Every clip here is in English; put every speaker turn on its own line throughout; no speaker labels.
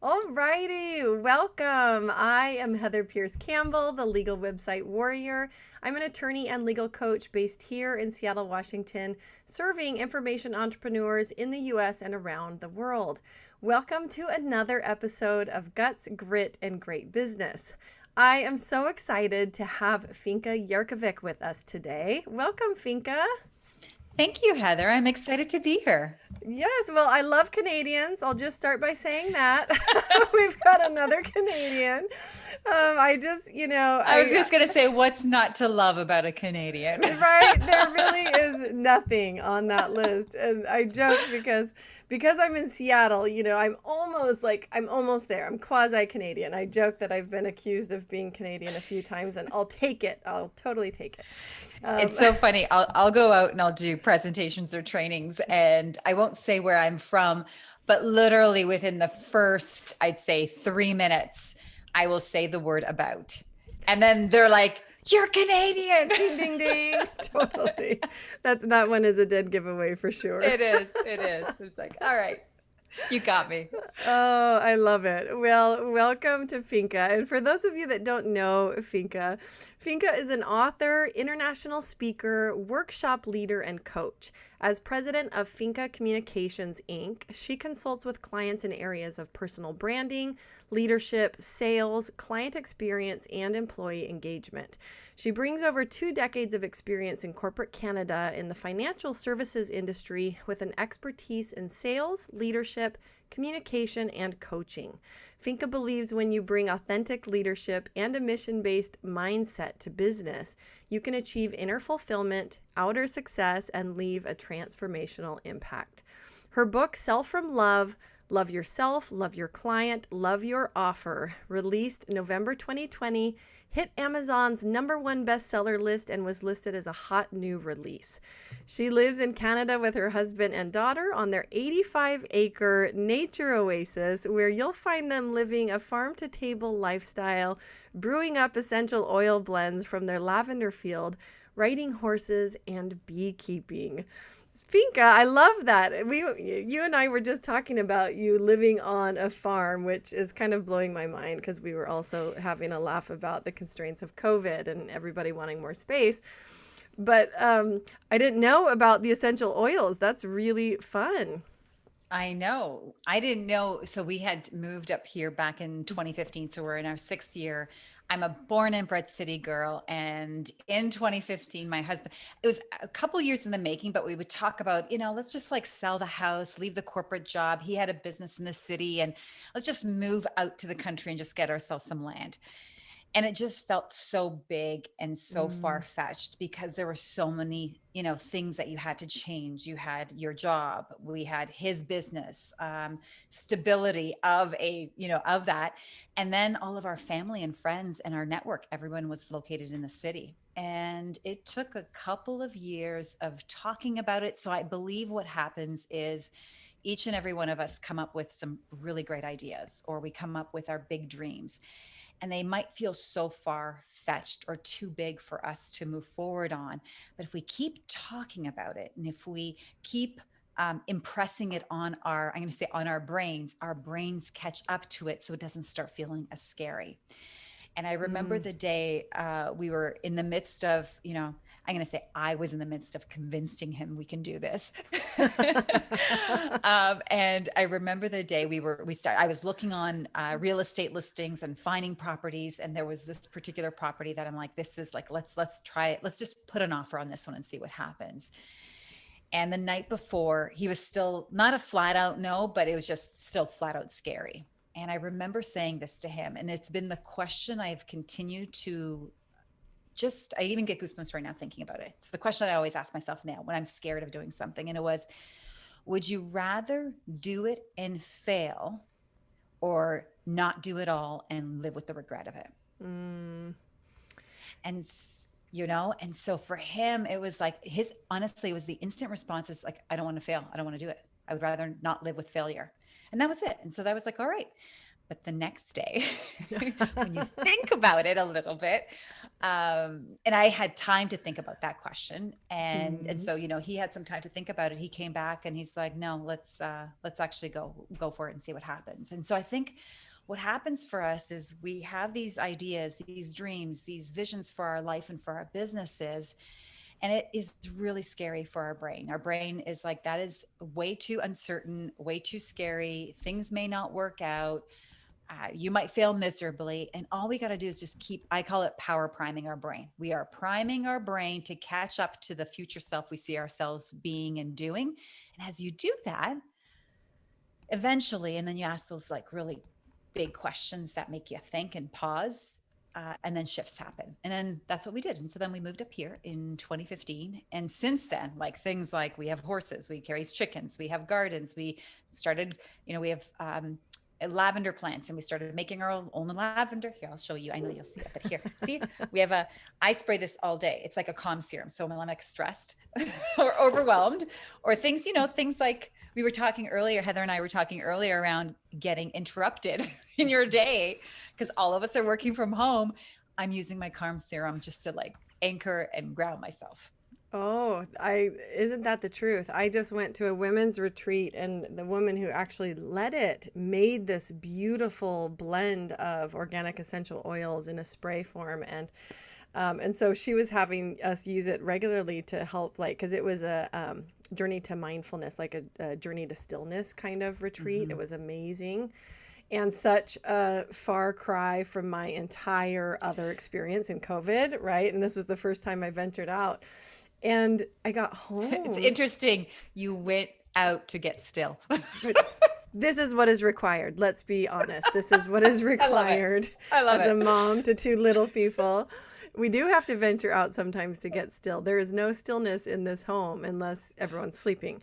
Alrighty, welcome. I am Heather Pierce Campbell, the legal website warrior. I'm an attorney and legal coach based here in Seattle, Washington, serving information entrepreneurs in the US and around the world. Welcome to another episode of Guts, Grit, and Great Business. I am so excited to have Finka Jerkovic with us today. Welcome, Finka.
Thank you, Heather. I'm excited to be here.
Yes, well, I love Canadians. I'll just start by saying that. We've got another Canadian. I just,
I was just going to say, what's not to love about a Canadian?
right, there really is nothing on that list. And I joke because I'm in Seattle, I'm almost there. I'm quasi-Canadian. I joke that I've been accused of being Canadian a few times, and I'll take it. I'll totally take it.
It's so funny. I'll go out and I'll do presentations or trainings, and I won't say where I'm from, but literally within the first, I'd say 3 minutes, I will say the word about. And then they're like, "You're Canadian."
Ding, ding, ding. Totally. That one is a dead giveaway for sure.
It is. It is. It's like, all right, you got me.
Oh, I love it. Well, welcome to Finka. And for those of you that don't know Finka, Finka is an author, international speaker, workshop leader, and coach. As president of Finka Communications, Inc., she consults with clients in areas of personal branding, leadership, sales, client experience, and employee engagement. She brings over 2 decades of experience in corporate Canada in the financial services industry with an expertise in sales, leadership, communication, and coaching. Finka believes when you bring authentic leadership and a mission-based mindset to business, you can achieve inner fulfillment, outer success, and leave a transformational impact. Her book, Sell from Love, Love Yourself, Love Your Client, Love Your Offer, released November 2020, hit Amazon's #1 bestseller list and was listed as a hot new release. She lives in Canada with her husband and daughter on their 85-acre nature oasis, where you'll find them living a farm-to-table lifestyle, brewing up essential oil blends from their lavender field, riding horses, and beekeeping. Finka, I love that. You and I were just talking about you living on a farm, which is kind of blowing my mind because we were also having a laugh about the constraints of COVID and everybody wanting more space. But I didn't know about the essential oils. That's really fun.
I know. I didn't know. So we had moved up here back in 2015. So we're in our 6th year. I'm a born and bred city girl. And in 2015, my husband, it was a couple years in the making, but we would talk about, let's just like sell the house, leave the corporate job. He had a business in the city, and let's just move out to the country and just get ourselves some land. And it just felt so big and so
Mm,
far-fetched because there were so many things that you had to change. You had your job, we had his business, stability of that, and then all of our family and friends and our network, everyone was located in the city. And it took a couple of years of talking about it. So I believe what happens is each and every one of us come up with some really great ideas, or we come up with our big dreams, and they might feel so far fetched or too big for us to move forward on. But if we keep talking about it, and if we keep impressing it on I'm going to say on our brains catch up to it, so it doesn't start feeling as scary. And I remember
mm.
the day we were in the midst of, I'm going to say I was in the midst of convincing him we can do this. And I remember the day I was looking on real estate listings and finding properties. And there was this particular property that I'm like, this is like, let's try it. Let's just put an offer on this one and see what happens. And the night before, he was still not a flat out no, but it was just still flat out scary. And I remember saying this to him, and it's been the question I've continued to I even get goosebumps right now thinking about it. It's the question I always ask myself now when I'm scared of doing something. And it was, would you rather do it and fail, or not do it all and live with the regret of it?
Mm.
And and so for him, it was like honestly, it was the instant response is like, I don't want to fail. I don't want to do it. I would rather not live with failure. And that was it. And so that was like, all right. But the next day, when you think about it a little bit, and I had time to think about that question, and
Mhm.
so he had some time to think about it. He came back and he's like, "No, let's actually go for it and see what happens." And so I think what happens for us is we have these ideas, these dreams, these visions for our life and for our businesses, and it is really scary for our brain. Our brain is like, that is way too uncertain, way too scary. Things may not work out. You might fail miserably. And all we got to do is just keep, I call it power priming our brain. We are priming our brain to catch up to the future self we see ourselves being and doing. And as you do that, eventually, and then you ask those like really big questions that make you think and pause, and then shifts happen. And then that's what we did. And so then we moved up here in 2015. And since then, like things like we have horses, we raise chickens, we have gardens, we started, we have lavender plants, and we started making our own lavender. Here, I'll show you. I know you'll see it, but here, see, we have I spray this all day. It's like a calm serum. So when I'm like stressed or overwhelmed or things, things like we were talking earlier, Heather and I were talking earlier around getting interrupted in your day because all of us are working from home. I'm using my calm serum just to like anchor and ground myself.
Oh, I isn't that the truth? I just went to a women's retreat and the woman who actually led it made this beautiful blend of organic essential oils in a spray form and so she was having us use it regularly to help like because it was a journey to mindfulness, like a journey to stillness kind of retreat. It
Mm-hmm.
was amazing and such a far cry from my entire other experience in COVID, right? And this was the first time I ventured out. And I got
It's
home.
interesting. You went out to get still.
This is what is required. Let's be honest. This is what is
I love it.
required
I love
as a
it.
mom to two little people. We do have to venture out sometimes to get still. There is no stillness in this home unless everyone's sleeping.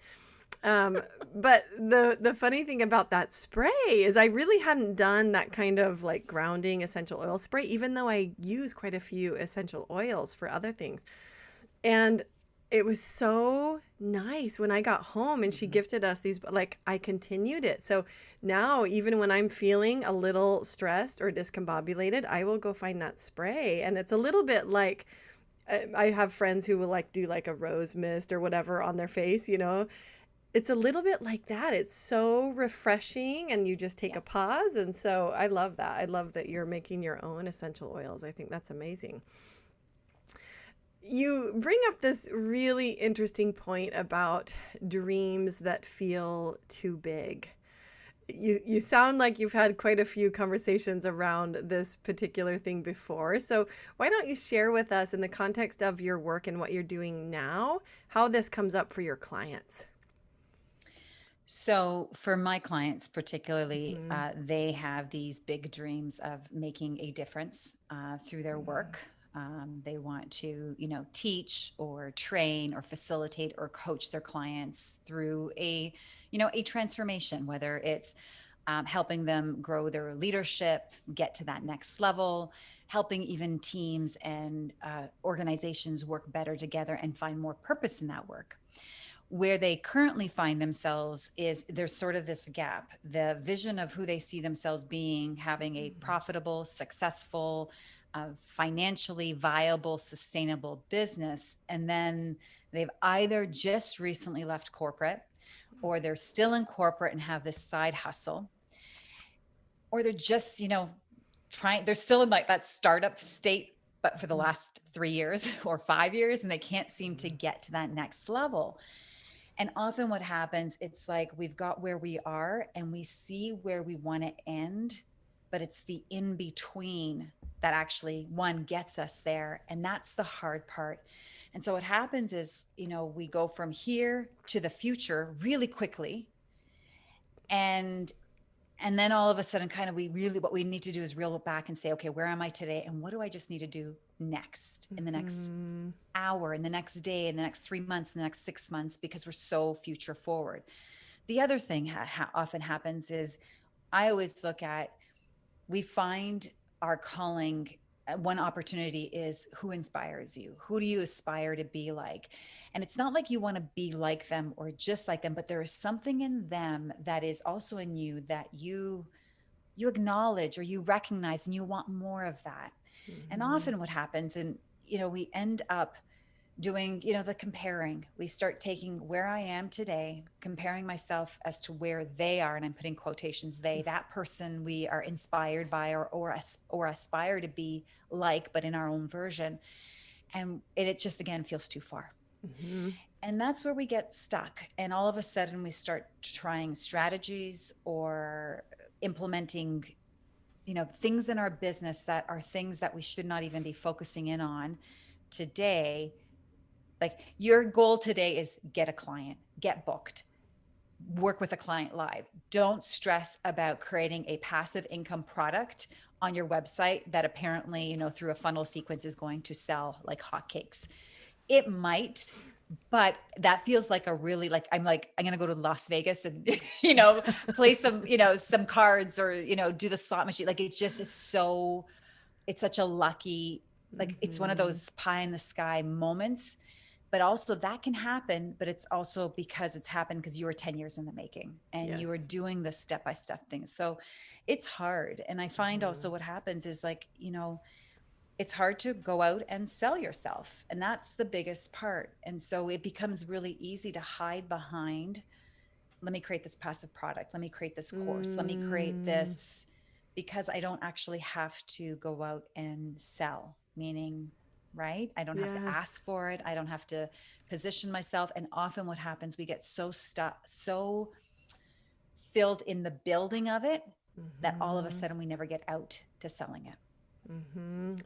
Um, but the funny thing about that spray is I really hadn't done that kind of like grounding essential oil spray, even though I use quite a few essential oils for other things. And it was so nice when I got home and she
Mm-hmm.
gifted us these, like, I continued it. So now, even when I'm feeling a little stressed or discombobulated, I will go find that spray. And it's a little bit like, I have friends who will like do like a rose mist or whatever on their face, you know. It's a little bit like that. It's so refreshing and you just take
Yeah.
a pause. And so I love that. I love that you're making your own essential oils. I think that's amazing. You bring up this really interesting point about dreams that feel too big. You sound like you've had quite a few conversations around this particular thing before. So, why don't you share with us in the context of your work and what you're doing now, how this comes up for your clients?
So, for my clients, particularly,
Mhm.
they have these big dreams of making a difference through their work. They want to, teach or train or facilitate or coach their clients through a transformation, whether it's helping them grow their leadership, get to that next level, helping even teams and organizations work better together and find more purpose in that work. Where they currently find themselves is there's sort of this gap. The vision of who they see themselves being, having a profitable, successful, financially viable, sustainable business. And then they've either just recently left corporate, or they're still in corporate and have this side hustle, or they're just, they're still in like that startup state, but for the last 3 years or 5 years, and they can't seem to get to that next level. And often what happens, it's like we've got where we are and we see where we want to end, but it's the in between that actually one gets us there. And that's the hard part. And so what happens is, we go from here to the future really quickly. And and then all of a sudden kind of what we need to do is reel it back and say, okay, where am I today? And what do I just need to do next in the next
Mhm.
hour, in the next day, in the next 3 months, in the next 6 months, because we're so future forward. The other thing often happens is I always look at, we find our calling. One opportunity is, who inspires you? Who do you aspire to be like? And it's not like you want to be like them or just like them, but there is something in them that is also in you that you you acknowledge or you recognize and you want more of that. And
Mhm.
often what happens, and we end up doing, the comparing. We start taking where I am today, comparing myself as to where they are, and I'm putting quotations, they, that person we are inspired by, or aspire to be like, but in our own version. And it just again feels too far.
Mhm.
And that's where we get stuck. And all of a sudden we start trying strategies or implementing, things in our business that are things that we should not even be focusing in on today. Like your goal today is get a client, get booked, work with a client live. Don't stress about creating a passive income product on your website that apparently, through a funnel sequence is going to sell like hotcakes. It might, but that feels like a really, like I'm going to go to Las Vegas and play some, some cards, or do the slot machine. Like it's such a lucky, like it's one of
Mhm.
those pie in the sky moments. But also that can happen, but it's also because it's happened because you were 10 years in the making and you were
Yes.
doing the step by step things. So it's hard. And I find also
Mhm.
what happens is, like, it's hard to go out and sell yourself. And that's the biggest part. And so it becomes really easy to hide behind, let me create this passive product. Let me create this course. Let me create
Mm.
this, because I don't actually have to go out and sell, meaning, right? I don't have to
Yes.
ask for it. I don't have to position myself. And often what happens, we get so stuck, so filled in the building of it, that all of a
Mhm.
sudden we never get out to selling it.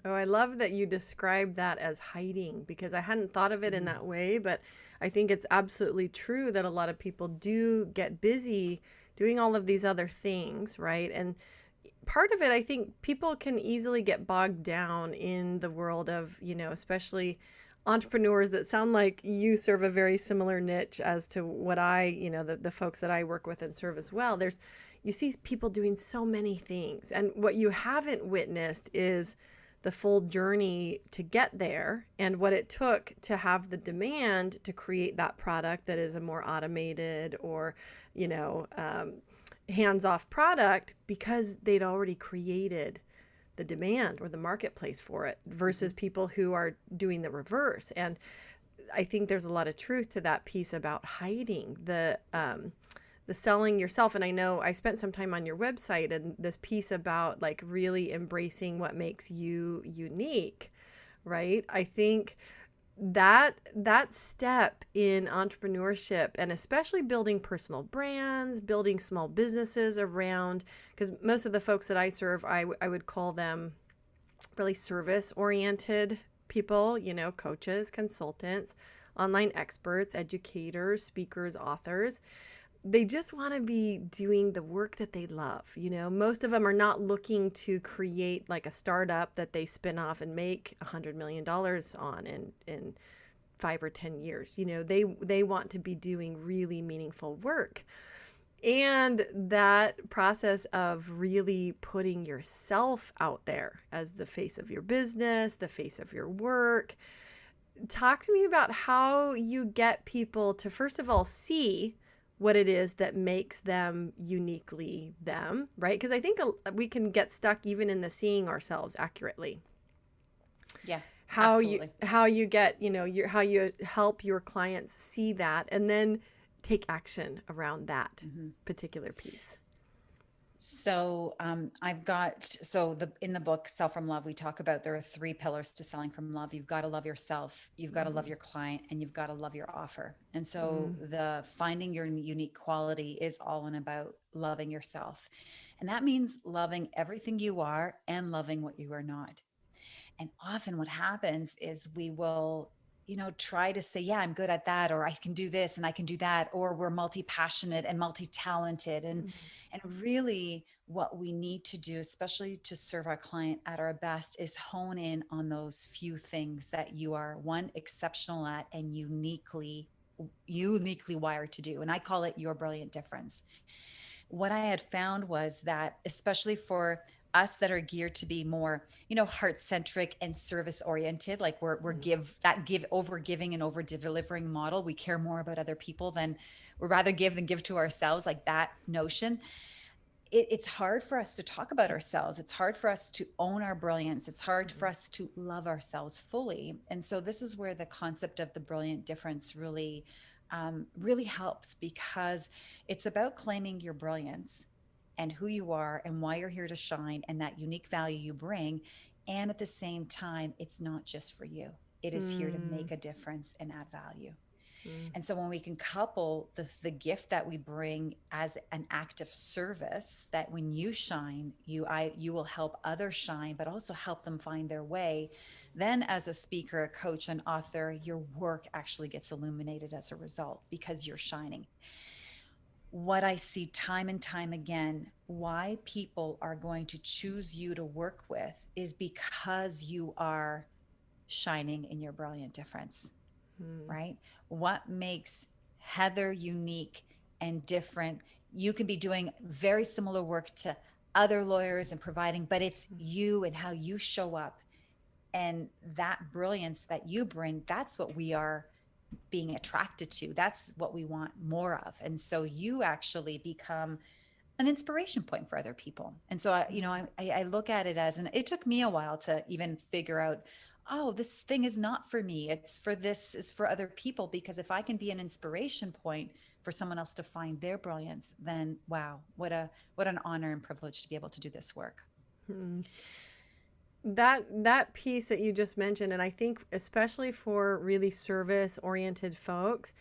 Oh, I love that you described that as hiding because I hadn't thought of it in
Mm-hmm.
that way, but I think it's absolutely true that a lot of people do get busy doing all of these other things, right? And part of it, I think people can easily get bogged down in the world of, especially entrepreneurs that sound like you serve a very similar niche as to what the folks that I work with and serve as well. You see people doing so many things. And what you haven't witnessed is the full journey to get there and what it took to have the demand to create that product that is a more automated or, you know, um, hands off product because they'd already created the demand or the marketplace for it
Mm-hmm.
versus people who are doing the reverse. And I think there's a lot of truth to that piece about hiding the selling yourself. And I know I spent some time on your website and this piece about like really embracing what makes you unique, right? I think that step in entrepreneurship and especially building personal brands, building small businesses around, because most of the folks that I serve, I would call them really service oriented people, coaches, consultants, online experts, educators, speakers, authors. They just want to be doing the work that they love. Most of them are not looking to create like a startup that they spin off and make $100 million on in 5 or 10 years. They want to be doing really meaningful work. And that process of really putting yourself out there as the face of your business, the face of your work. Talk to me about how you get people to, first of all, see what it is that makes them uniquely them, right? Because I think we can get stuck even in the seeing ourselves accurately.
Yeah,
how you
absolutely.
how you get how you help your clients see that and then take action around that
Mm-hmm.
particular piece.
So I've got, so the in the book Sell from Love, we talk about there are three pillars to selling from love. You've got to love yourself, you've got to love
Mm-hmm.
your client, and you've got to love your offer. And so
Mm-hmm.
the finding your unique quality is all in about loving yourself. And that means loving everything you are and loving what you are not. And often what happens is we will, try to say, yeah, I'm good at that, or I can do this and I can do that, or we're multi-passionate and multi-talented. And really what we need to do, especially to serve our client at our best, is hone in on those few things that you are one exceptional at and uniquely wired to do. And I call it your brilliant difference. What I had found was that, especially for us that are geared to be more, heart centric and service oriented, like we're give over giving and over delivering model. We care more about other people than, we'd rather give than give to ourselves, like that notion. it's hard for us to talk about ourselves. It's hard for us to own our brilliance. It's hard for us to love ourselves fully. And so this is where the concept of the brilliant difference really helps, because it's about claiming your brilliance and who you are and why you're here to shine and that unique value you bring. And at the same time, it's not just for you. It is here to
Mm,
make a difference and add value.
mm,
And so when we can couple the gift that we bring as an act of service, that when you shine, you will help others shine, but also help them find their way. Then as a speaker, a coach, an author, your work actually gets illuminated as a result because you're shining. What I see time and time again, why people are going to choose you to work with is because you are shining in your brilliant difference,
mm,
right? What makes Heather unique and different? You can be doing very similar work to other lawyers and providing, but it's you and how you show up and that brilliance that you bring. That's what we are being attracted to. That's what we want more of. And so you actually become an inspiration point for other people. And so I look at it as, and it took me a while to even figure out, oh, this thing is not for me. It's for other people. Because if I can be an inspiration point for someone else to find their brilliance, then wow, what an honor and privilege to be able to do this work.
mm. That piece that you just mentioned, and I think especially for really service oriented folks,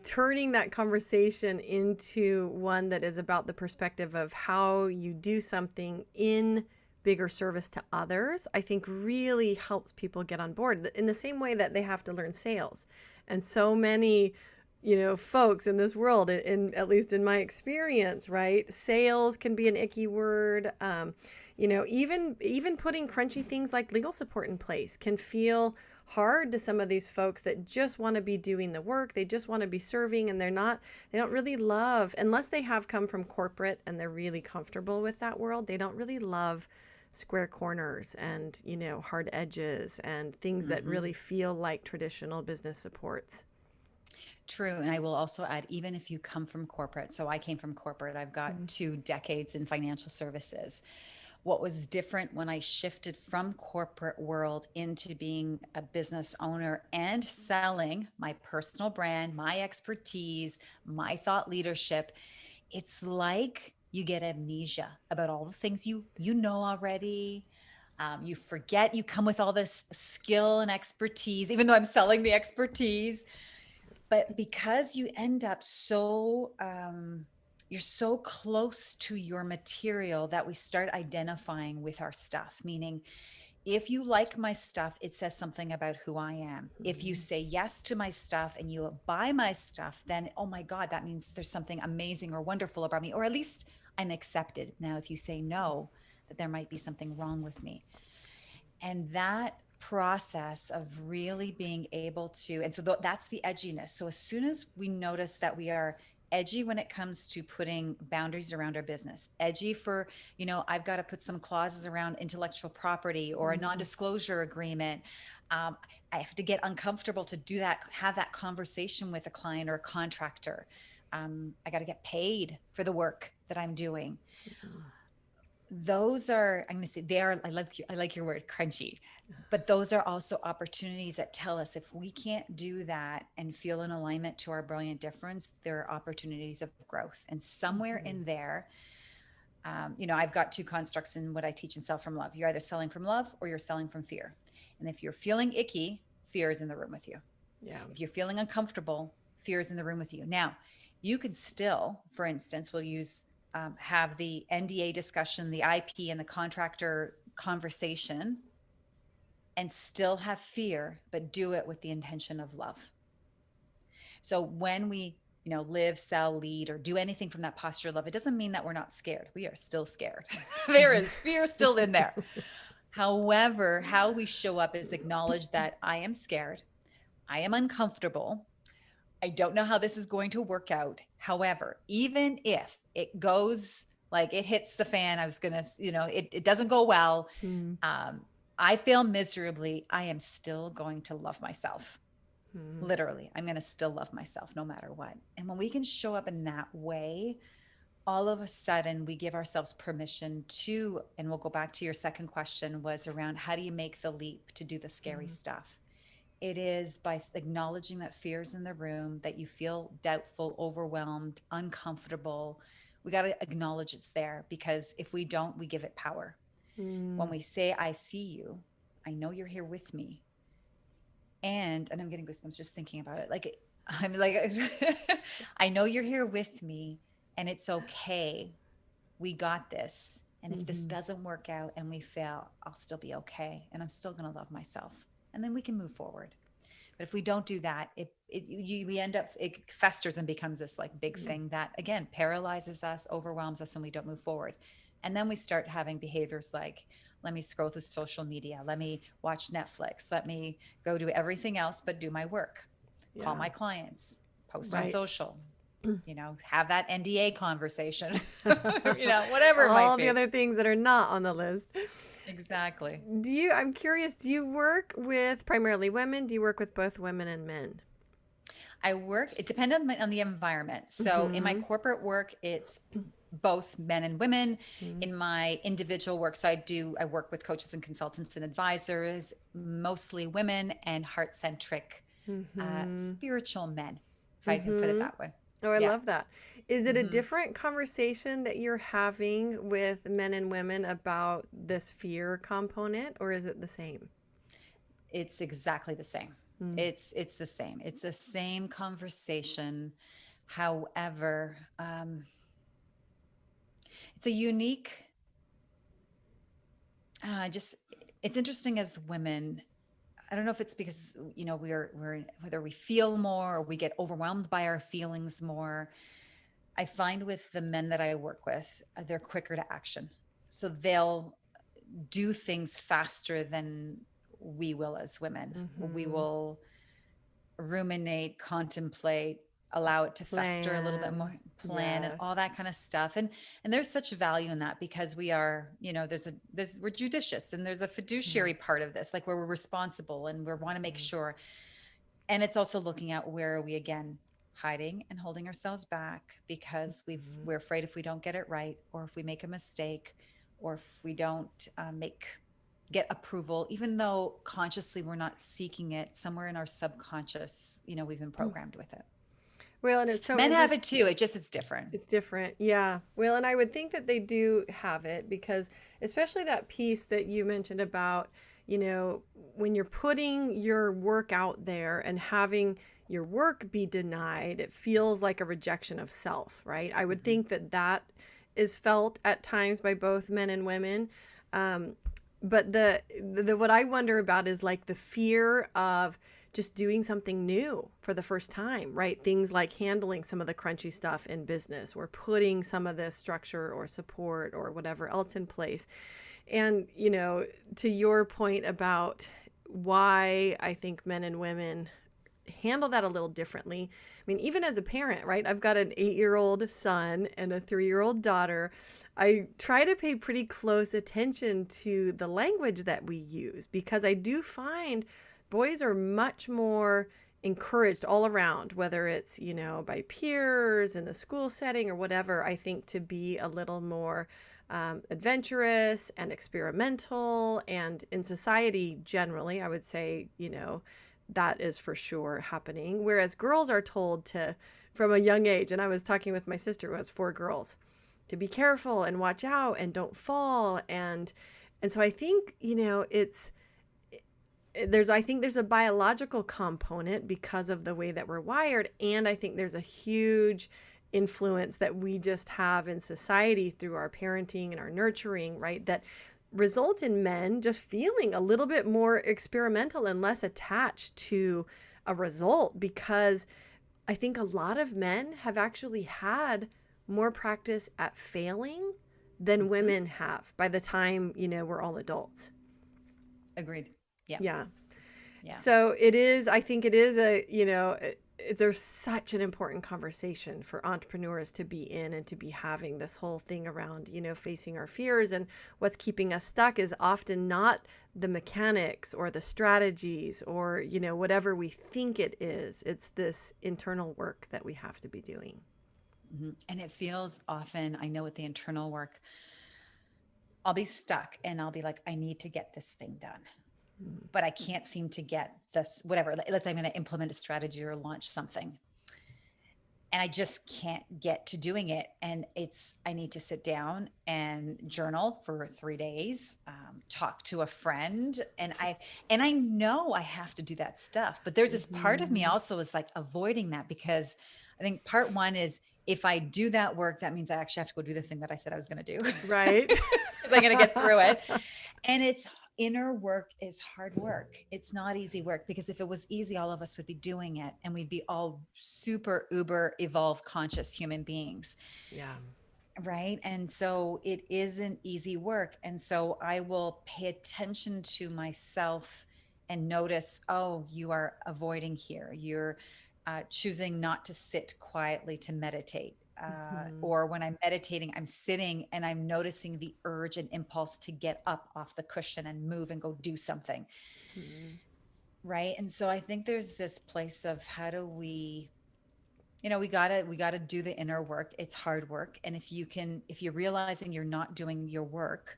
turning that conversation into one that is about the perspective of how you do something in bigger service to others, I think really helps people get on board in the same way that they have to learn sales. And so many, folks in this world, in at least in my experience, right? Sales can be an icky word. Even putting crunchy things like legal support in place can feel hard to some of these folks that just want to be doing the work. They just want to be serving, and they don't really love, unless they have come from corporate and they're really comfortable with that world, they don't really love square corners and, hard edges and things that
Mm-hmm.
really feel like traditional business supports.
True. And I will also add, even if you come from corporate, so I came from corporate, I've got
Mm-hmm.
2 decades in financial services. What was different when I shifted from corporate world into being a business owner and selling my personal brand, my expertise, my thought leadership, it's like you get amnesia about all the things you know already. You forget, you come with all this skill and expertise, even though I'm selling the expertise. But because you end up you're so close to your material that we start identifying with our stuff. Meaning, if you like my stuff, it says something about who I am. If you say yes to my stuff and you buy my stuff, then, oh my God, that means there's something amazing or wonderful about me, or at least I'm accepted. Now, if you say no, that there might be something wrong with me. And that process of really being able to, and so that's the edginess. So as soon as we notice that we are edgy when it comes to putting boundaries around our business, edgy for, I've got to put some clauses around intellectual property or a
Mm-hmm.
non-disclosure agreement. I have to get uncomfortable to do that, have that conversation with a client or a contractor. I got to get paid for the work that I'm doing. Those are, I'm going to say, they are, I like your word, crunchy, but those are also opportunities that tell us if we can't do that and feel in alignment to our brilliant difference, there are opportunities of growth. And somewhere
Mm-hmm.
in there, I've got 2 constructs in what I teach in Sell from Love. You're either selling from love or you're selling from fear. And if you're feeling icky, fear is in the room with you.
Yeah.
If you're feeling uncomfortable, fear is in the room with you. Now, you could still, for instance, we'll use have the NDA discussion, the IP, and the contractor conversation, and still have fear, but do it with the intention of love. So when we, live, sell, lead, or do anything from that posture of love, it doesn't mean that we're not scared. We are still scared. There is fear still in there. However, how we show up is acknowledge that I am scared. I am uncomfortable. I don't know how this is going to work out. However, even if it goes like it hits the fan, I was going to, it doesn't go well.
Mm-hmm.
Um, I fail miserably. I am still going to love myself.
Mm-hmm.
Literally, I'm going to still love myself no matter what. And when we can show up in that way, all of a sudden we give ourselves permission to, and we'll go back to your second question, was around how do you make the leap to do the scary
Mhm.
stuff? It is by acknowledging that fear's in the room, that you feel doubtful, overwhelmed, uncomfortable. We got to acknowledge it's there, because if we don't, we give it power. When
Mm.
we say, I see you, I know you're here with me. And I'm getting goosebumps just thinking about it. Like, I'm like, I know you're here with me, and it's okay. We got this. And if this
Mhm.
doesn't work out and we fail, I'll still be okay. And I'm still going to love myself. And then we can move forward. But if we don't do that, we end up, it festers and becomes this like big
Mm.
thing that again paralyzes us, overwhelms us, and we don't move forward. And then we start having behaviors like, let me scroll through social media, let me watch Netflix, let me go do everything else but do my work, call
Yeah.
my clients, post on
Right.
social, have that NDA conversation, whatever it might
All the
be.
other things that are not on the list.
Exactly.
I'm curious, do you work with primarily women? Do you work with both women and men?
It depends on the environment. So in my
Mm-hmm.
corporate work, it's both men and women.
Mm-hmm.
In my individual work, I work with coaches and consultants and advisors, mostly women and heart-centric,
Mm-hmm.
spiritual men, if I can put it
Mm-hmm.
that way.
Oh, I
Yeah.
love that. Is it a
hmm
different conversation that you're having with men and women about this fear component, or is it the same?
It's exactly the same.
Mm.
It's the same. It's the same conversation. However, it's a unique, just it's interesting as women. I don't know if it's because we're whether we feel more or we get overwhelmed by our feelings more. I find with the men that I work with, they're quicker to action. So they'll do things faster than we will as women. We
Mm-hmm.
will ruminate, contemplate, allow it to fester a little bit
Plan.
more, plan and all
Yes.
that kind of stuff. And there's such value in that, because we are, we're judicious, and there's a
Yeah.
fiduciary part of this, like where we're responsible and we want to make
Mm-hmm.
sure. And it's also looking at where are we again hiding and holding ourselves back because
Mm-hmm.
we're afraid if we don't get it right, or if we make a mistake, or if we don't get approval, even though consciously we're not seeking it, somewhere in our subconscious, we've been programmed with it.
Well, and it's so
Men have it
interesting.
too. It's different.
It's different. Yeah. Well, and I would think that they do have it because, especially that piece that you mentioned about, you know, when you're putting your work out there and having your work be denied, it feels like a rejection of self, right? I would
hmm
think that that is felt at times by both men and women. Um, but what I wonder about is like the fear of just doing something new for the first time, right? Things like handling some of the crunchy stuff in business or putting some of this structure or support or whatever else in place. And, to your point about why I think men and women handle that a little differently. I mean, even as a parent, right? I've got an 8-year-old son and a 3-year-old daughter. I try to pay pretty close attention to the language that we use because I do find boys are much more encouraged all around, whether it's, by peers in the school setting or whatever, I think to be a little more adventurous and experimental. And in society generally, I would say, that is for sure happening. Whereas girls are told to, from a young age, and I was talking with my sister who has 4 girls, to be careful and watch out and don't fall. And so I think, I think there's a biological component because of the way that we're wired. And I think there's a huge influence that we just have in society through our parenting and our nurturing, right? That result in men just feeling a little bit more experimental and less attached to a result because I think a lot of men have actually had more practice at failing than
hmm
women have by the time, we're all adults.
Agreed. Yeah.
Yeah.
Yeah.
So it is, I think it is there's such an important conversation for entrepreneurs to be in and to be having this whole thing around, facing our fears, and what's keeping us stuck is often not the mechanics or the strategies or, whatever we think it is. It's this internal work that we have to be doing.
And it feels often, I know with the internal work, I'll be stuck and I'll be like, I need to get this thing done, but I can't seem to get this, whatever. Let's say I'm going to implement a strategy or launch something, and I just can't get to doing it. And I need to sit down and journal for 3 days, talk to a friend. And I know I have to do that stuff, but there's this part of me
Mhm.
also is like avoiding that, because I think part one is, if I do that work, that means I actually have to go do the thing that I said I was going to do,
Right.
because I'm going to get through it. And it's inner work is hard work. It's not easy work, because if it was easy, all of us would be doing it and we'd be all super uber evolved conscious human beings.
Yeah.
Right. And so it isn't easy work. And so I will pay attention to myself and notice, oh, you are avoiding here. You're choosing not to sit quietly to meditate.
Mhm.
Or when I'm meditating, I'm sitting and I'm noticing the urge and impulse to get up off the cushion and move and go do something.
Mhm.
Right. And so I think there's this place of, how do we, we gotta do the inner work. It's hard work. And if you're realizing you're not doing your work,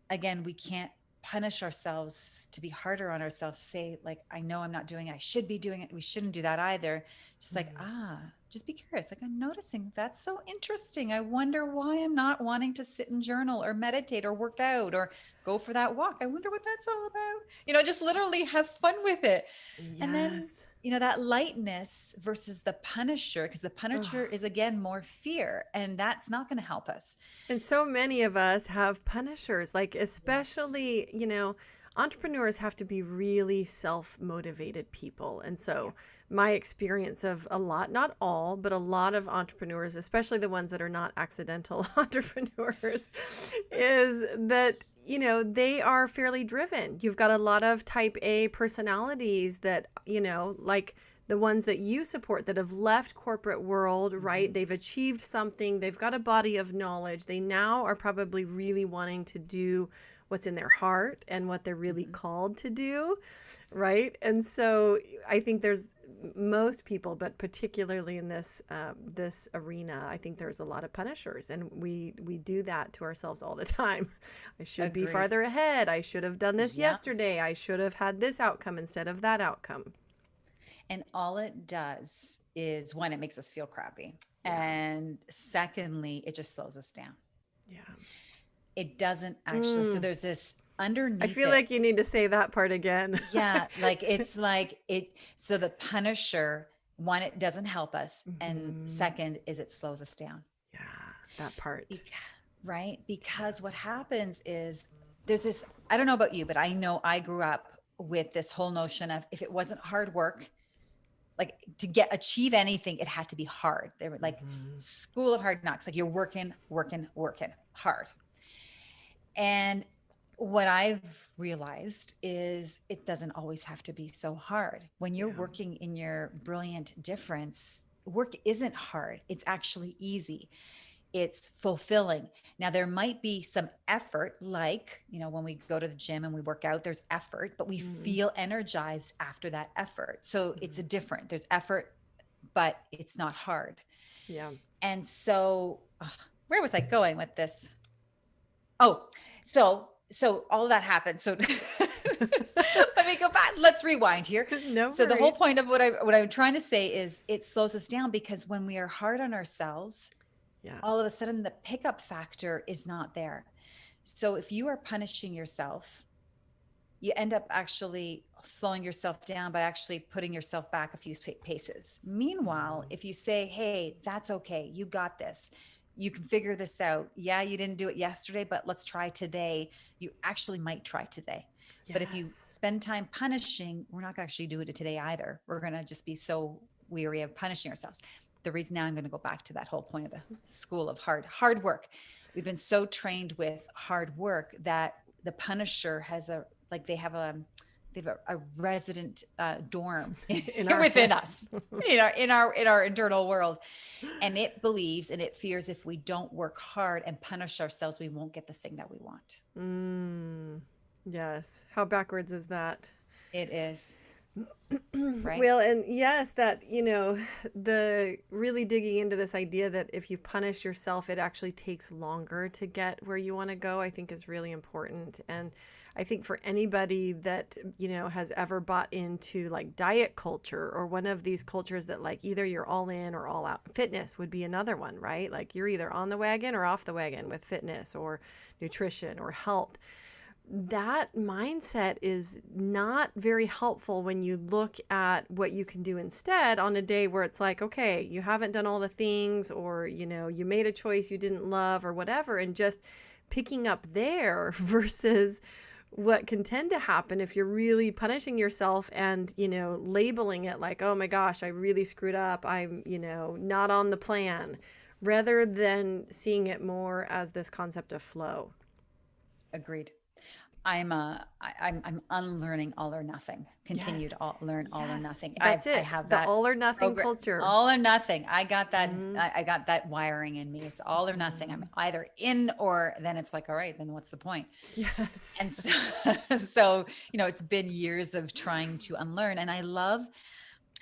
again, we can't punish ourselves to be harder on ourselves. Say, like, I know I'm not doing it, I should be doing it. We shouldn't do that either. Just like,
Mhm.
just be curious. Like, I'm noticing that's so interesting. I wonder why I'm not wanting to sit and journal or meditate or work out or go for that walk. I wonder what that's all about. Just literally have fun with it. And then,
Yes.
that lightness versus the punisher, because the punisher
Ugh.
is again more fear, and that's not going to help us.
And so many of us have punishers, like,
Yes.
especially, entrepreneurs have to be really self motivated people. And
Yeah.
so, my experience of a lot, not all, but a lot of entrepreneurs, especially the ones that are not accidental entrepreneurs, is that, they are fairly driven. You've got a lot of type A personalities that, like, the ones that you support that have left corporate world, right?
Mhm.
They've achieved something, they've got a body of knowledge, they now are probably really wanting to do what's in their heart and what they're really
Mhm.
called to do, right? And so I think there's most people, but particularly in this arena, I think there's a lot of punishers, and we do that to ourselves all the time. I should be
Agreed.
farther ahead, I should have done this
Yeah.
yesterday, I should have had this outcome instead of that outcome.
And all it does is, one, it makes us feel crappy.
Yeah.
And secondly, it just slows us down.
Yeah.
It doesn't actually. So
Mm.
there's this
I
underneath
feel
it.
like you need to say that part again.
Yeah. Like, it's like it. So the punisher, one, it doesn't help us. And
Hmm.
second is it slows us down.
Yeah, that part.
Bec- right. Because what happens is, there's this, I don't know about you, but I know I grew up with this whole notion of, if it wasn't hard work, like, to achieve anything, it had to be hard. They were like
Hmm.
school of hard knocks, like, you're working, working, working hard. And what I've realized is, it doesn't always have to be so hard. When you're
Yeah.
working in your brilliant difference, work isn't hard. It's actually easy. It's fulfilling. Now, there might be some effort, like, when we go to the gym and we work out, there's effort, but we
Hmm.
feel energized after that effort. So it's
Hmm.
a different, there's effort, but it's not hard.
Yeah.
And so, where was I going with this? Oh, so all of that happened. So let me go back. Let's rewind here.
No
So the whole
worries.
point of what I'm trying to say is, it slows us down, because when we are hard on ourselves,
Yeah.
all of a sudden the pickup factor is not there. So if you are punishing yourself, you end up actually slowing yourself down by actually putting yourself back a few paces. Meanwhile,
Hmm.
if you say, hey, that's okay, you got this, you can figure this out. Yeah, you didn't do it yesterday, but let's try today. You actually might try today. But if you
Yes.
spend time punishing, we're not going to actually do it today either. We're going to just be so weary of punishing ourselves. The reason, now I'm going to go back to that whole point of the school of hard work. We've been so trained with hard work that the punisher has a, like, they have a resident dorm
In our
within
head.
us, in our internal world, and it believes and it fears, if we don't work hard and punish ourselves, we won't get the thing that we want.
Mm. Yes. How backwards is that?
It is. right?
Well, and yes, that, the really digging into this idea that if you punish yourself, it actually takes longer to get where you want to go, I think is really important. And I think for anybody that, has ever bought into like diet culture or one of these cultures that like either you're all in or all out, fitness would be another one, right? Like you're either on the wagon or off the wagon with fitness or nutrition or health. That mindset is not very helpful when you look at what you can do instead on a day where it's like, okay, you haven't done all the things, or, you made a choice you didn't love or whatever, and just picking up there versus what can tend to happen if you're really punishing yourself and, labeling it like, oh my gosh, I really screwed up. I'm, not on the plan, rather than seeing it more as this concept of flow.
Agreed. I'm unlearning all or nothing. Continue
Yes.
to learn all or
Yes.
nothing.
That's
I
it.
have
The
that
all or nothing
program,
culture.
all or nothing. I got that.
Mm,
I got that wiring in me. It's all or nothing. I'm
mm.
either in, or then it's like, all right, then what's the point?
Yes.
And so, so it's been years of trying to unlearn. And I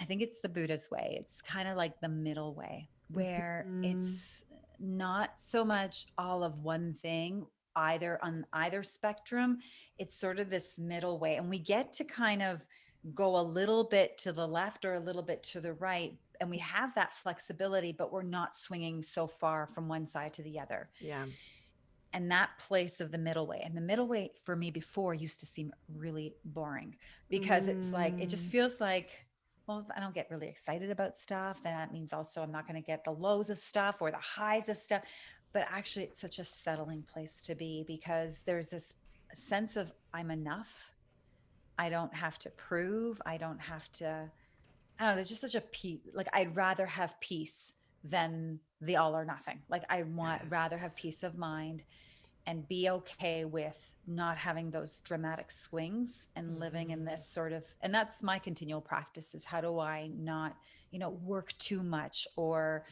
think it's the Buddha's way. It's kind of like the middle way, where
Mhm.
it's not so much all of one thing, either on either spectrum. It's sort of this middle way. And we get to kind of go a little bit to the left or a little bit to the right. And we have that flexibility, but we're not swinging so far from one side to the other.
Yeah.
And that place of the middle way, and the middle way for me before used to seem really boring, because it's like, it just
Mm.
feels like, well, if I don't get really excited about stuff, then that means also I'm not going to get the lows of stuff or the highs of stuff. But actually, it's such a settling place to be, because there's this sense of I'm enough. I don't have to prove. I don't have to. I don't know. There's just such a peace. Like, I'd rather have peace than the all or nothing. Like, I want rather have
Yes.
peace of mind and be okay with not having those dramatic swings, and living in
Mhm.
this sort of, and that's my continual practice, is how do I not work too much, or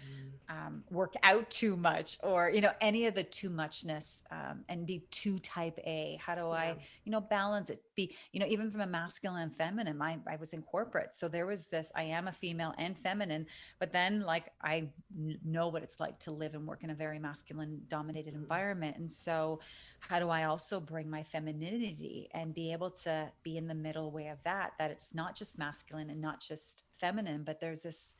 Mm.
work out too much, or any of the too muchness, and be too type A. How do
Yeah.
I balance it, be even from a masculine and feminine. I was in corporate, so there was this, I am a female and feminine, but then like know what it's like to live and work in a very masculine dominated
Mhm.
environment. And so how do I also bring my femininity and be able to be in the middle way of that it's not just masculine and not just feminine, but there's this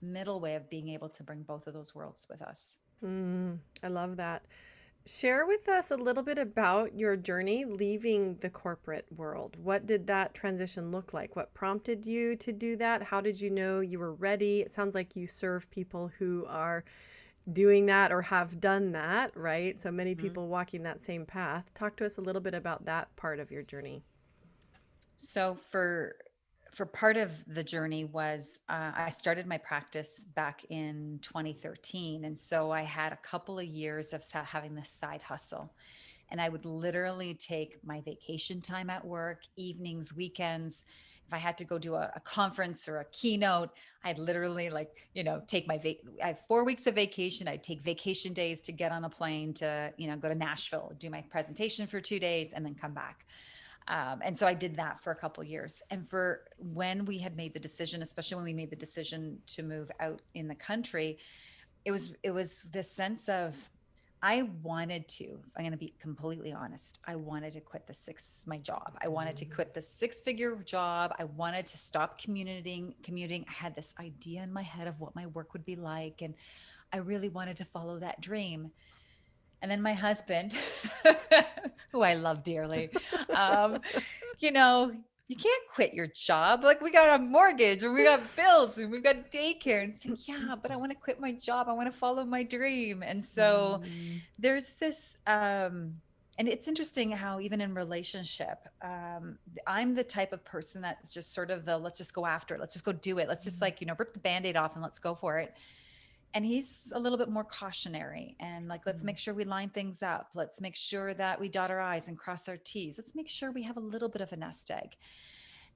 middle way of being able to bring both of those worlds with us.
Mm. I love that. Share with us a little bit about your journey leaving the corporate world. What did that transition look like? What prompted you to do that? How did you know you were ready? It sounds like you serve people who are doing that or have done that, right? So many
Mhm.
people walking that same path. Talk to us a little bit about that part of your journey.
So for part of the journey was, I started my practice back in 2013, and so I had a couple of years of having this side hustle, and I would literally take my vacation time at work, evenings, weekends. If I had to go do a conference or a keynote, I'd literally like, take I have 4 weeks of vacation. I'd take vacation days to get on a plane to, go to Nashville, do my presentation for 2 days, and then come back. And so I did that for a couple of years. And for when we had made the decision, especially when we made the decision to move out in the country, it was this sense of, I wanted to, I'm going to be completely honest. I wanted to quit my job. I wanted to
Mm.
quit the 6-figure job. I wanted to stop commuting. I had this idea in my head of what my work would be like. And I really wanted to follow that dream. And then my husband, who I love dearly, um, you know, you can't quit your job. Like, we got a mortgage and we got bills and we've got daycare. And it's like, yeah, but I want to quit my job. I want to follow my dream. And so
Mm.
there's this, and it's interesting how even in relationship, I'm the type of person that's just sort of the, let's just go after it. Let's just go do it. Let's just like, rip the Band-Aid off and let's go for it. And he's a little bit more cautionary and like, let's
Mm.
make sure we line things up. Let's make sure that we dot our I's and cross our T's. Let's make sure we have a little bit of a nest egg.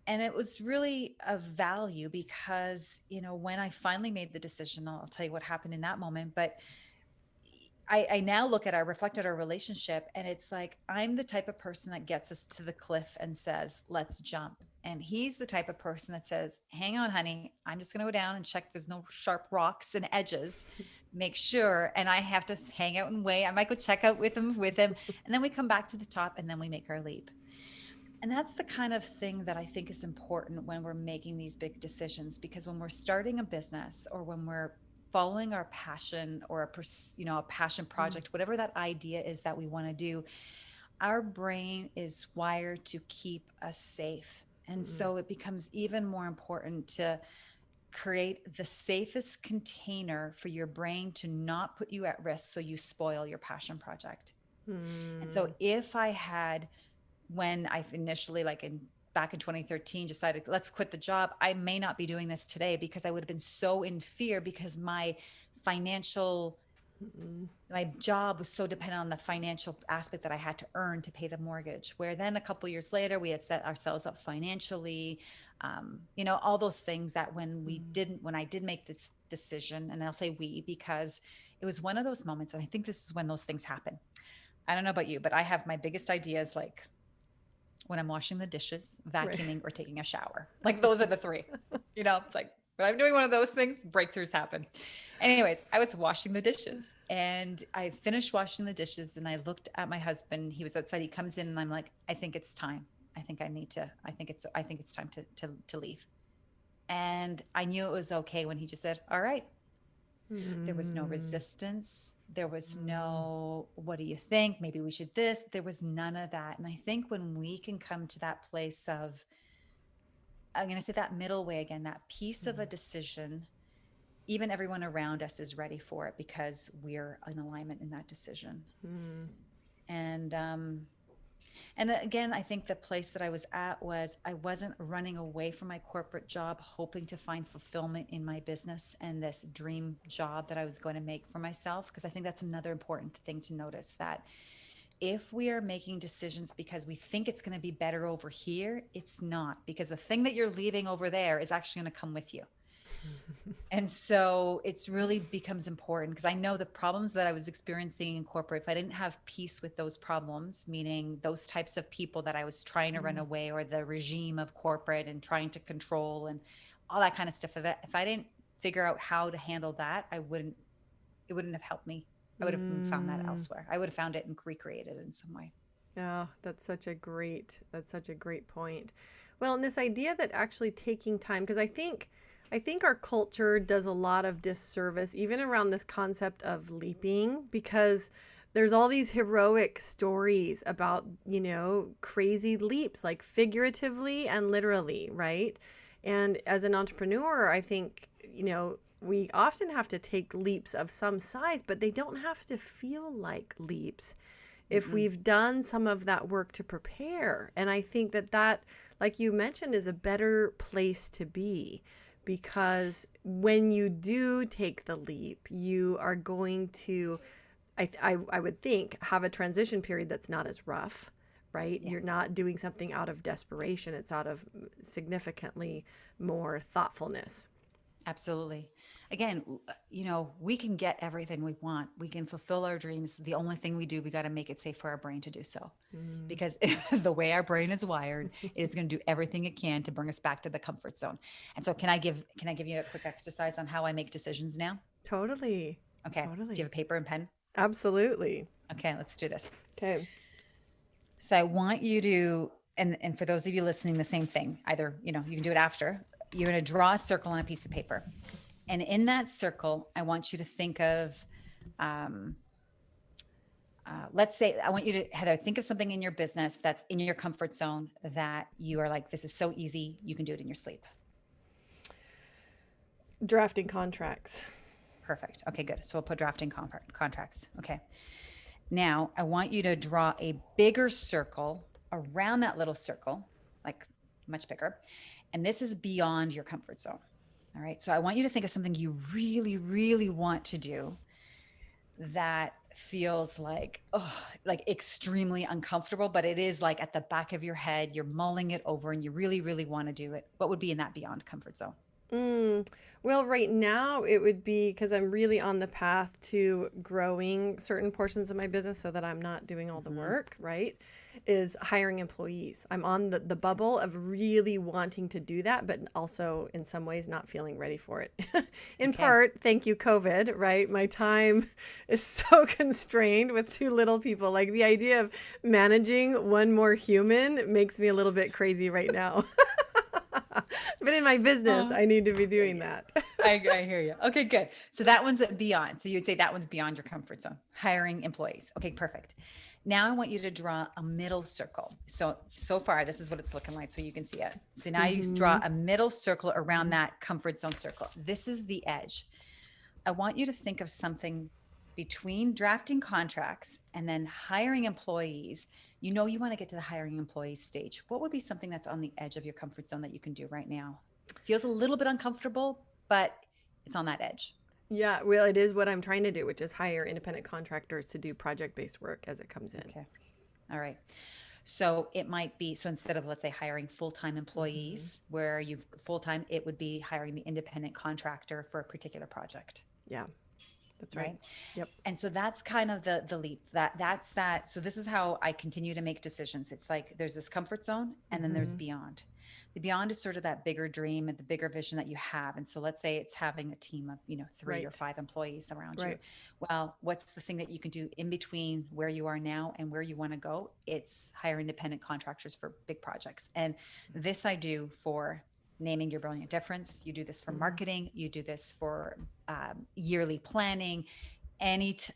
And it was really of value because, when I finally made the decision, I'll tell you what happened in that moment, but I now look at reflect at our relationship, and it's like, I'm the type of person that gets us to the cliff and says, let's jump. And he's the type of person that says, hang on, honey, I'm just going to go down and check there's no sharp rocks and edges, make sure. And I have to hang out and wait. I might go check out with him. And then we come back to the top and then we make our leap. And that's the kind of thing that I think is important when we're making these big decisions, because when we're starting a business or when we're following our passion or a passion
Mm,
project, whatever that idea is that we want to do, our brain is wired to keep us safe. And
mm,
so it becomes even more important to create the safest container for your brain to not put you at risk so you spoil your passion project. And so
mm,
if I had, when I initially, like in back in 2013, decided let's quit the job, I may not be doing this today, because I would have been so in fear, because financial
mm,
my job was so dependent on the financial aspect that I had to earn to pay the mortgage. Where then a couple of years later, we had set ourselves up financially, all those things that
mm.
when I did make this decision, and I'll say we, because it was one of those moments, and I think this is when those things happen. I don't know about you, but I have my biggest ideas like when I'm washing the dishes,
Right.
vacuuming, or taking a shower. Like those are the three. It's like when I'm doing one of those things, breakthroughs happen. Anyways, I was washing the dishes and I finished washing the dishes and I looked at my husband. He was outside. He comes in and I'm like, I think it's time. I think it's time to leave. And I knew it was okay when he just said, all right. There was no
Mm,
resistance. There was
mm,
no, what do you think? Maybe we should this. There was none of that. And I think when we can come to that place of, I'm going to say that middle way again, that piece of a decision, even everyone around us is ready for it because we're in alignment in that decision.
mm,
And And again, I think the place that I was at was I wasn't running away from my corporate job, hoping to find fulfillment in my business and this dream job that I was going to make for myself. Because I think that's another important thing to notice, that if we are making decisions because we think it's going to be better over here, it's not, because the thing that you're leaving over there is actually going to come with you. And so it's really becomes important, because I know the problems that I was experiencing in corporate, if I didn't have peace with those problems, meaning those types of people that I was trying to run
mm,
away, or the regime of corporate and trying to control and all that kind of stuff, if I didn't figure out how to handle that, it wouldn't have helped me. I would have found that
mm.
elsewhere. I would have found it and recreated it in some way.
Yeah, that's such a great point. Well, and this idea that actually taking time, because I think our culture does a lot of disservice even around this concept of leaping, because there's all these heroic stories about, crazy leaps, like figuratively and literally, right? And as an entrepreneur, I think, we often have to take leaps of some size, but they don't have to feel like leaps if
Mm-mm.
we've done some of that work to prepare. And I think that, like you mentioned, is a better place to be, because when you do take the leap, you are going to, I would think, have a transition period that's not as rough, right?
Yeah.
You're not doing something out of desperation, it's out of significantly more thoughtfulness.
Absolutely. Again, we can get everything we want. We can fulfill our dreams. The only thing we do, we got to make it safe for our brain to do so.
Mm.
Because the way our brain is wired, it is going to do everything it can to bring us back to the comfort zone. And so can I give you a quick exercise on how I make decisions now?
Totally.
Okay. Do you
Totally.
have a paper and pen?
Absolutely.
Okay, let's do this.
Okay.
So I want you to, and for those of you listening, the same thing. Either, you can do it after. You're going to draw a circle on a piece of paper. And in that circle, I want you to think of, um, let's say, I want you to, Heather, think of something in your business that's in your comfort zone that you are like, this is so easy, you can do it in your sleep.
Drafting contracts.
Perfect. Okay, good. So we'll put drafting contracts. Okay. Now I want you to draw a bigger circle around that little circle, like much bigger. And this is beyond your comfort zone. All right. So I want you to think of something you really, really want to do that feels like, oh, like extremely uncomfortable, but it is like at the back of your head, you're mulling it over and you really, really want to do it. What would be in that beyond comfort zone?
Mm, well, right now it would be because I'm really on the path to growing certain portions of my business so that I'm not doing all the
Hmm.
work, right? Is hiring employees. I'm on the bubble of really wanting to do that, but also in some ways not feeling ready for it. In
Okay.
part, thank you, COVID, right? My time is so constrained with too little people. Like the idea of managing one more human makes me a little bit crazy right now. But in my business,
Uh,
I need to be doing that.
I hear you. Okay, good. So that one's beyond. So you would say that one's beyond your comfort zone. Hiring employees. Okay, perfect. Now I want you to draw a middle circle. So far, this is what it's looking like so you can see it. So now you draw
Mm-hmm.
a middle circle around that comfort zone circle. This is the edge. I want you to think of something between drafting contracts and then hiring employees. You know, you want to get to the hiring employees stage. What would be something that's on the edge of your comfort zone that you can do right now? Feels a little bit uncomfortable, but it's on that edge.
Yeah, well, it is what I'm trying to do, which is hire independent contractors to do project based work as it comes in.
Okay. All right. So it might be, so instead of, let's say, hiring full-time
Mm-hmm.
employees where you've full-time, it would be hiring the independent contractor for a particular project,
Yeah, that's right.
right?
Yep.
And so that's kind of the leap, that's that. So this is how I continue to make decisions. It's like there's this comfort zone and then there's
Mm-hmm.
beyond. The beyond is sort of that bigger dream and the bigger vision that you have. And so let's say it's having a team of, 3 or 5
Right.
employees around you.
Right.
Well, what's the thing that you can do in between where you are now and where you want to go? It's hire independent contractors for big projects. And this I do for naming your brilliant difference. You do this for
Mm-hmm.
marketing. You do this for yearly planning.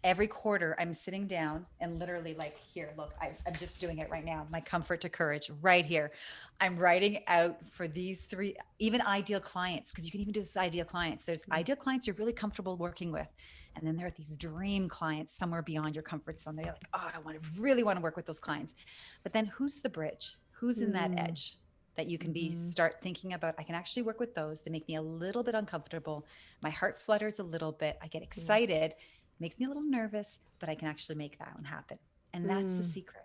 Every quarter I'm sitting down and literally, like, here, look, I'm just doing it right now, my comfort to courage right here. I'm writing out for these 3, even ideal clients, because you can even do this ideal clients. There's ideal clients you're really comfortable working with, and then there are these dream clients somewhere beyond your comfort zone. They're like, oh, I want to really want to work with those clients. But then who's the bridge, who's in that
Mm-hmm.
edge that you can be
Mm-hmm.
start thinking about? I can actually work with those. They make me a little bit uncomfortable, my heart flutters a little bit, I get excited, makes me a little nervous, but I can actually make that one happen. And that's the
Mm-hmm.
secret.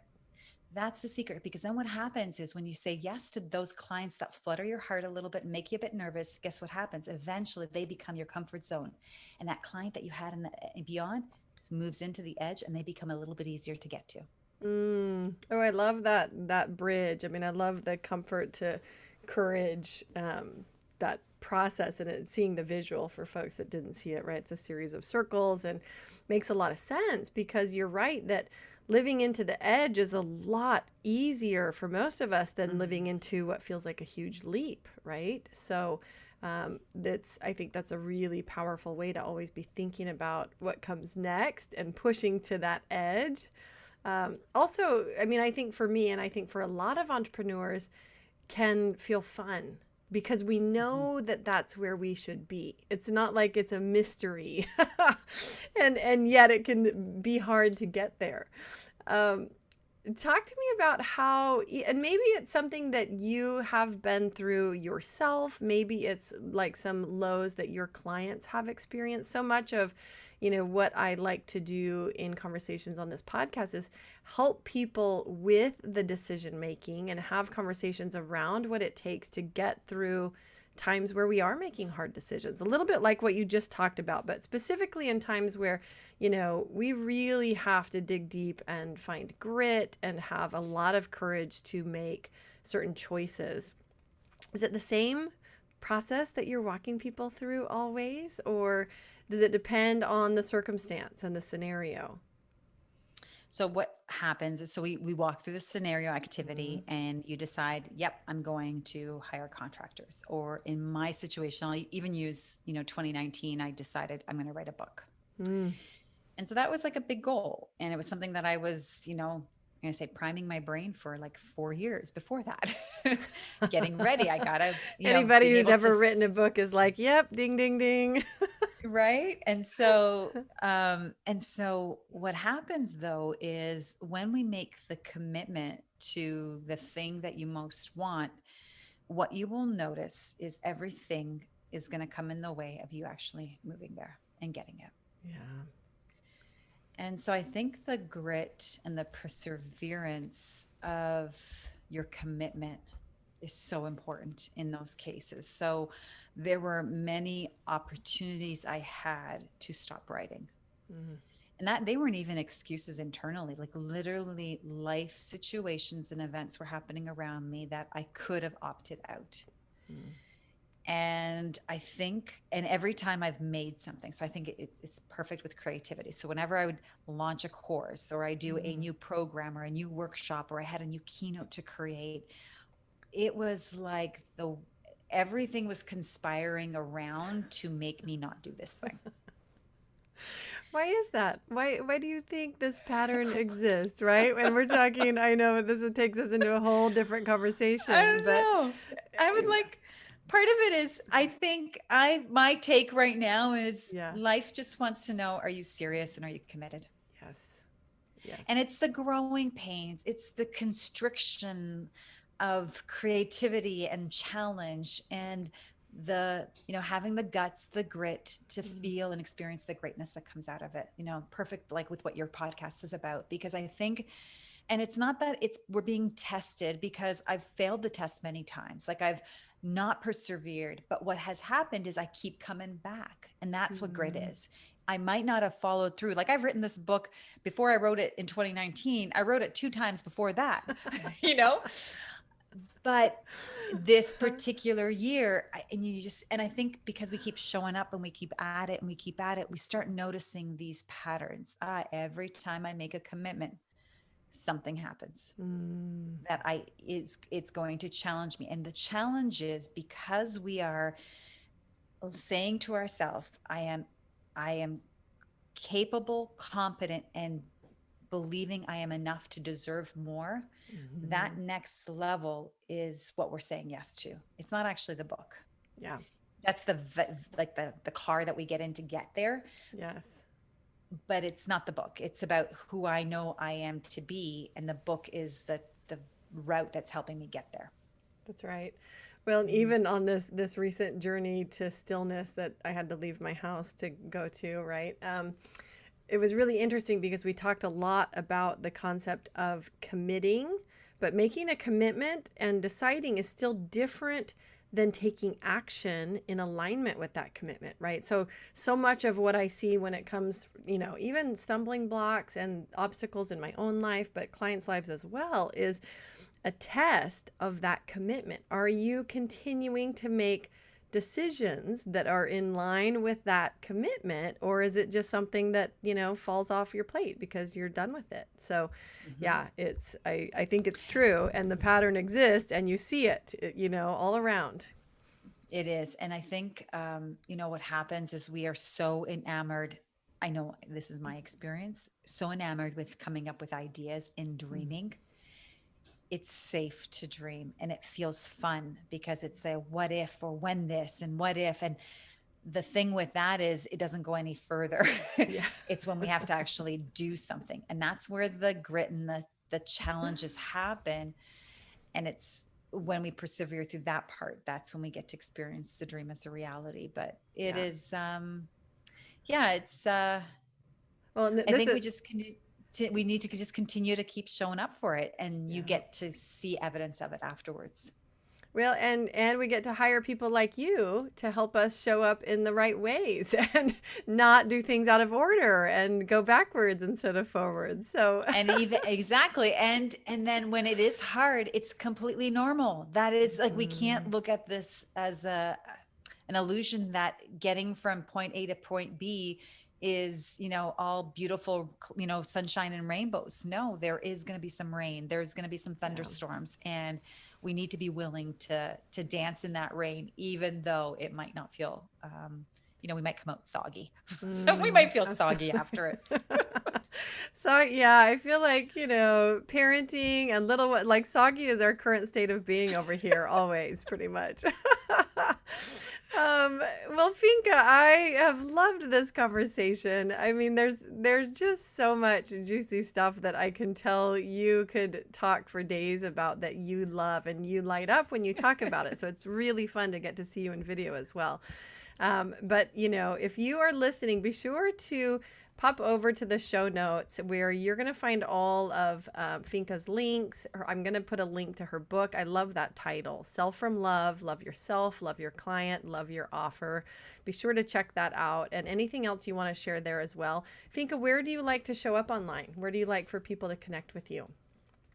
That's the secret, because then what happens is when you say yes to those clients that flutter your heart a little bit and make you a bit nervous, guess what happens? Eventually they become your comfort zone. And that client that you had in the and beyond moves into the edge and they become a little bit easier to get to.
Mm. Oh, I love that bridge. I mean, I love the comfort to courage, that process and seeing the visual for folks that didn't see it, right? It's a series of circles and makes a lot of sense because you're right that living into the edge is a lot easier for most of us than living
Mm-hmm.
into what feels like a huge leap, right? So that's I think that's a really powerful way to always be thinking about what comes next and pushing to that edge. Also, I mean, I think for me, and I think for a lot of entrepreneurs, can feel fun because we
Mm-hmm.
know that that's where we should be. It's not like it's a mystery, and yet it can be hard to get there. Um, Talk to me about how, and maybe it's something that you have been through yourself. Maybe it's like some lows that your clients have experienced. So much of, what I like to do in conversations on this podcast is help people with the decision making and have conversations around what it takes to get through times where we are making hard decisions. A little bit like what you just talked about, but specifically in times where we really have to dig deep and find grit and have a lot of courage to make certain choices. Is it the same process that you're walking people through always, or does it depend on the circumstance and the scenario?
So what happens is, so we walk through the scenario
Mm-hmm.
activity and you decide, yep, I'm going to hire contractors. Or in my situation, I'll even use, 2019, I decided I'm going to write a book.
Mm.
And so that was like a big goal. And it was something that I was, I'm going to say priming my brain for like 4 years before that, getting ready. I gotta,
Anybody
being
who's
able to,
ever written a book is like, yep, ding, ding, ding.
right. And so what happens though is when we make the commitment to the thing that you most want, what you will notice is everything is going to come in the way of you actually moving there and getting it.
Yeah.
And so I think the grit and the perseverance of your commitment is so important in those cases. So there were many opportunities I had to stop writing.
Mm-hmm.
And that they weren't even excuses internally, like literally life situations and events were happening around me that I could have opted out.
Mm-hmm.
And I think, and every time I've made something, so I think it's perfect with creativity. So whenever I would launch a course or I do a new program or a new workshop or I had a new keynote to create, it was like everything was conspiring around to make me not do this thing.
Why is that? Why do you think this pattern exists, right? When we're talking, I know this takes us into a whole different
I
conversation,
don't
but
know. I would like part of it is I think my take right now is
yeah.
life just wants to know, are you serious and are you committed?
Yes. Yes.
And it's the growing pains, it's the constriction of creativity and challenge and having the guts, the grit to feel and experience the greatness that comes out of it. Perfect, like with what your podcast is about, because I think, and it's not that we're being tested, because I've failed the test many times. Like I've not persevered, but what has happened is I keep coming back, and that's what grit is. I might not have followed through. Like I've written this book before I wrote it in 2019. I wrote it 2 times before that, you know? But this particular year, and I think because we keep showing up and we keep at it and we keep at it, we start noticing these patterns. Every time I make a commitment, something happens that it's going to challenge me. And the challenge is because we are saying to ourselves, I am capable, competent, and believing I am enough to deserve more. That next level is what we're saying yes to. It's not actually the book.
Yeah.
That's the car that we get in to get there.
Yes.
But it's not the book. It's about who I know I am to be, and the book is the route that's helping me get there.
That's right. Well, even on this recent journey to stillness that I had to leave my house to go to, right? It was really interesting because we talked a lot about the concept of committing, but making a commitment and deciding is still different than taking action in alignment with that commitment, right? So much of what I see when it comes, even stumbling blocks and obstacles in my own life, but clients' lives as well, is a test of that commitment. Are you continuing to make decisions that are in line with that commitment, or is it just something that falls off your plate because you're done with it? So yeah, I think it's true, and the pattern exists, and you see it all around.
It is. And I think what happens is we are so enamored. I know this is my experience, so enamored with coming up with ideas and dreaming. It's safe to dream and it feels fun because it's a what if, or when this, and what if. And the thing with that is it doesn't go any further.
Yeah.
It's when we have to actually do something. And that's where the grit and the challenges happen. And it's when we persevere through that part, that's when we get to experience the dream as a reality. But it is, it's,
Well,
I think we need to just continue to keep showing up for it, and you get to see evidence of it afterwards.
Well, and we get to hire people like you to help us show up in the right ways and not do things out of order and go backwards instead of forwards. So
And even exactly. And then when it is hard, it's completely normal. That is like, we can't look at this as an illusion that getting from point A to point B is, all beautiful, sunshine and rainbows. No, there is going to be some rain. There's going to be some thunderstorms, and we need to be willing to dance in that rain, even though it might not feel, we might come out soggy. We might feel soggy after it.
So yeah, I feel like, parenting and like soggy is our current state of being over here always, pretty much. Well, Finka, I have loved this conversation. I mean, there's just so much juicy stuff that I can tell you could talk for days about, that you love and you light up when you talk about it. So it's really fun to get to see you in video as well. But if you are listening, be sure to pop over to the show notes where you're going to find all of Finka's links. I'm going to put a link to her book. I love that title, Self from Love, Love Yourself, Love Your Client, Love Your Offer. Be sure to check that out, and anything else you want to share there as well. Finka, where do you like to show up online? Where do you like for people to connect with you?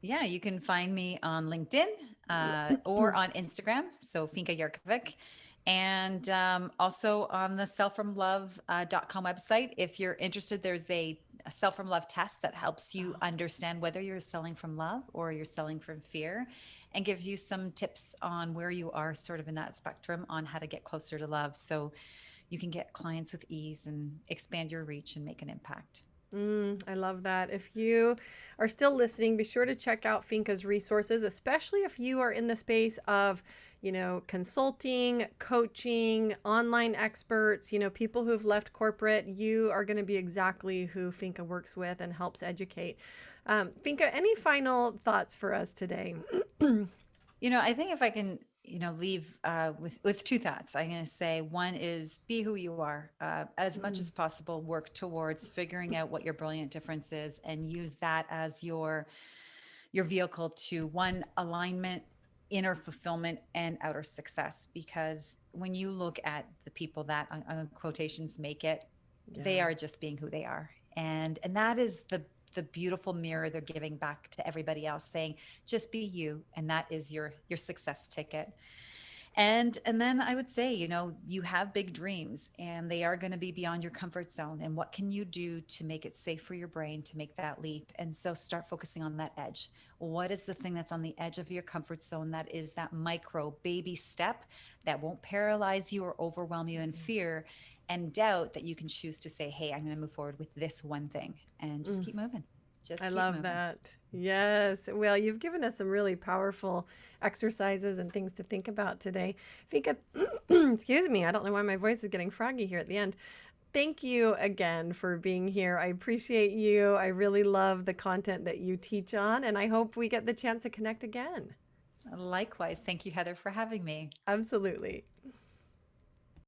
Yeah, you can find me on LinkedIn or on Instagram. So Finka Jerkovic. And also on the selffromlove.com website. If you're interested, there's a self from love test that helps you understand whether you're selling from love or you're selling from fear, and gives you some tips on where you are sort of in that spectrum on how to get closer to love. So you can get clients with ease and expand your reach and make an impact.
I love that. If you are still listening, be sure to check out Finka's resources, especially if you are in the space of, consulting, coaching, online experts, people who've left corporate. You are going to be exactly who Finka works with and helps educate. Finka, any final thoughts for us today?
I think if I can, leave with two thoughts, I'm going to say one is be who you are, as much as possible. Work towards figuring out what your brilliant difference is, and use that as your vehicle to one alignment, inner fulfillment, and outer success. Because when you look at the people that on quotations make it, they
Yeah.
are just being who they are, and that is the beautiful mirror they're giving back to everybody else, saying just be you, and that is your success ticket. And then I would say, you have big dreams, and they are going to be beyond your comfort zone, and what can you do to make it safe for your brain to make that leap? And so start focusing on that edge. What is the thing that's on the edge of your comfort zone, that is that micro baby step that won't paralyze you or overwhelm you in fear and doubt, that you can choose to say, hey, I'm going to move forward with this one thing, and just keep moving.
I
Just keep
love
moving.
that. Yes. Well, you've given us some really powerful exercises and things to think about today. Fika, excuse me. I don't know why my voice is getting froggy here at the end. Thank you again for being here. I appreciate you. I really love the content that you teach on, and I hope we get the chance to connect again.
Likewise. Thank you, Heather, for having me.
Absolutely.